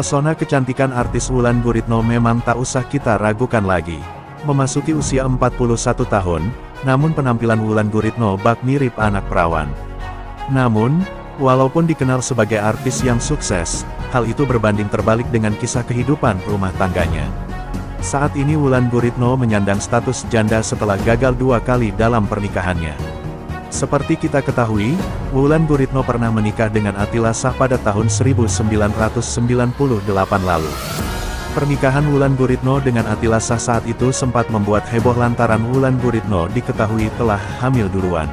Pesona kecantikan artis Wulan Guritno memang tak usah kita ragukan lagi. Memasuki usia 41 tahun, namun penampilan Wulan Guritno bak mirip anak perawan. Namun, walaupun dikenal sebagai artis yang sukses, hal itu berbanding terbalik dengan kisah kehidupan rumah tangganya. Saat ini Wulan Guritno menyandang status janda setelah gagal 2 kali dalam pernikahannya. Seperti kita ketahui, Wulan Guritno pernah menikah dengan Attila Shah pada tahun 1998 lalu. Pernikahan Wulan Guritno dengan Attila Shah saat itu sempat membuat heboh lantaran Wulan Guritno diketahui telah hamil duluan.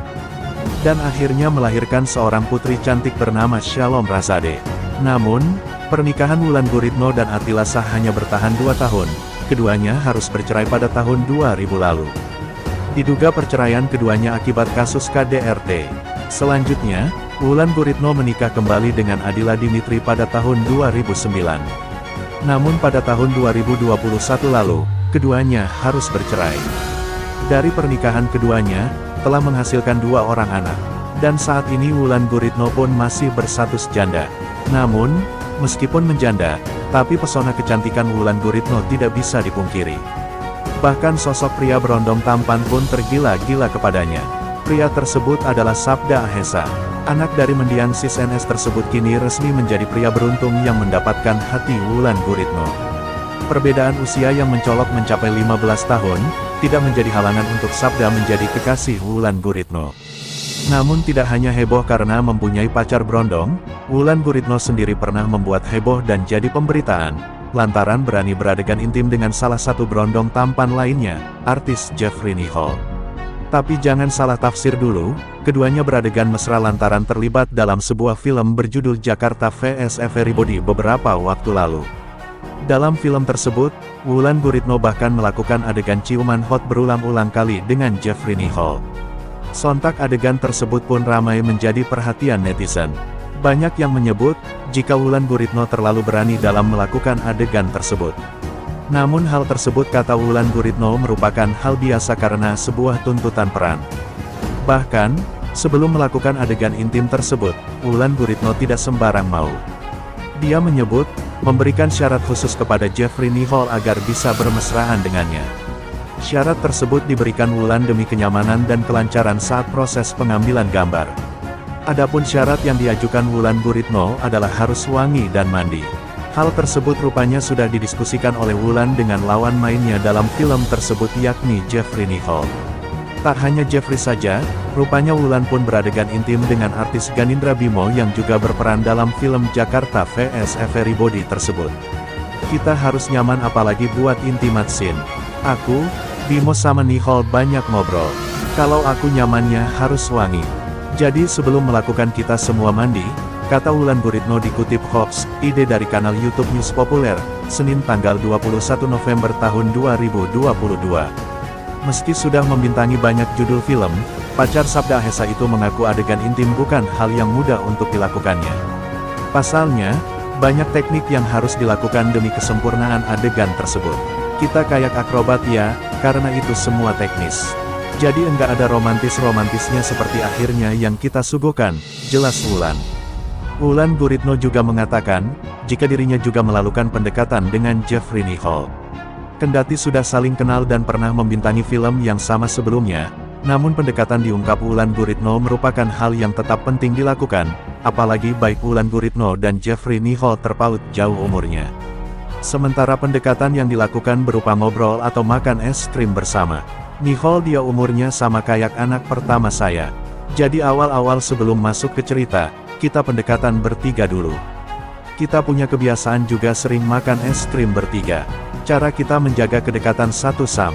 Dan akhirnya melahirkan seorang putri cantik bernama Shalom Razade. Namun, pernikahan Wulan Guritno dan Attila Shah hanya bertahan 2 tahun, keduanya harus bercerai pada tahun 2000 lalu. Diduga perceraian keduanya akibat kasus KDRT. Selanjutnya, Wulan Guritno menikah kembali dengan Adila Dimitri pada tahun 2009. Namun pada tahun 2021 lalu, keduanya harus bercerai. Dari pernikahan keduanya, telah menghasilkan 2 orang anak. Dan saat ini Wulan Guritno pun masih berstatus janda. Namun, meskipun menjanda, tapi pesona kecantikan Wulan Guritno tidak bisa dipungkiri. Bahkan sosok pria berondong tampan pun tergila-gila kepadanya. Pria tersebut adalah Sabda Ahesa. Anak dari mendiang CSNS tersebut kini resmi menjadi pria beruntung yang mendapatkan hati Wulan Guritno. Perbedaan usia yang mencolok mencapai 15 tahun, tidak menjadi halangan untuk Sabda menjadi kekasih Wulan Guritno. Namun tidak hanya heboh karena mempunyai pacar berondong, Wulan Guritno sendiri pernah membuat heboh dan jadi pemberitaan, lantaran berani beradegan intim dengan salah satu berondong tampan lainnya, artis Jeffrey Nicole. Tapi jangan salah tafsir dulu, keduanya beradegan mesra lantaran terlibat dalam sebuah film berjudul Jakarta vs Everybody beberapa waktu lalu. Dalam film tersebut, Wulan Guritno bahkan melakukan adegan ciuman hot berulang-ulang kali dengan Jeffrey Nicole. Sontak adegan tersebut pun ramai menjadi perhatian netizen. Banyak yang menyebut, jika Wulan Guritno terlalu berani dalam melakukan adegan tersebut. Namun hal tersebut kata Wulan Guritno merupakan hal biasa karena sebuah tuntutan peran. Bahkan, sebelum melakukan adegan intim tersebut, Wulan Guritno tidak sembarang mau. Dia menyebut, memberikan syarat khusus kepada Jeffrey Nicole agar bisa bermesraan dengannya. Syarat tersebut diberikan Wulan demi kenyamanan dan kelancaran saat proses pengambilan gambar. Adapun syarat yang diajukan Wulan Guritno adalah harus wangi dan mandi. Hal tersebut rupanya sudah didiskusikan oleh Wulan dengan lawan mainnya dalam film tersebut yakni Jeffrey Nicole. Tak hanya Jeffrey saja, rupanya Wulan pun beradegan intim dengan artis Ganindra Bimo yang juga berperan dalam film Jakarta vs Everybody tersebut. Kita harus nyaman apalagi buat intimate scene. Aku, Bimo sama Nicole banyak ngobrol. Kalau aku nyamannya harus wangi. Jadi sebelum melakukan kita semua mandi, kata Wulan Guritno dikutip Hoax, ide dari kanal YouTube News Populer, Senin tanggal 21 November tahun 2022. Meski sudah membintangi banyak judul film, pacar Sabda Ahesa itu mengaku adegan intim bukan hal yang mudah untuk dilakukannya. Pasalnya, banyak teknik yang harus dilakukan demi kesempurnaan adegan tersebut. Kita kayak akrobat ya, karena itu semua teknis. Jadi enggak ada romantis-romantisnya seperti akhirnya yang kita suguhkan, jelas Wulan. Wulan Guritno juga mengatakan, jika dirinya juga melakukan pendekatan dengan Jeffrey Nicole. Kendati sudah saling kenal dan pernah membintangi film yang sama sebelumnya, namun pendekatan diungkap Wulan Guritno merupakan hal yang tetap penting dilakukan, apalagi baik Wulan Guritno dan Jeffrey Nicole terpaut jauh umurnya. Sementara pendekatan yang dilakukan berupa ngobrol atau makan es krim bersama. Nicole dia umurnya sama kayak anak pertama saya. Jadi awal-awal sebelum masuk ke cerita, kita pendekatan bertiga dulu. Kita punya kebiasaan juga sering makan es krim bertiga. Cara kita menjaga kedekatan satu sama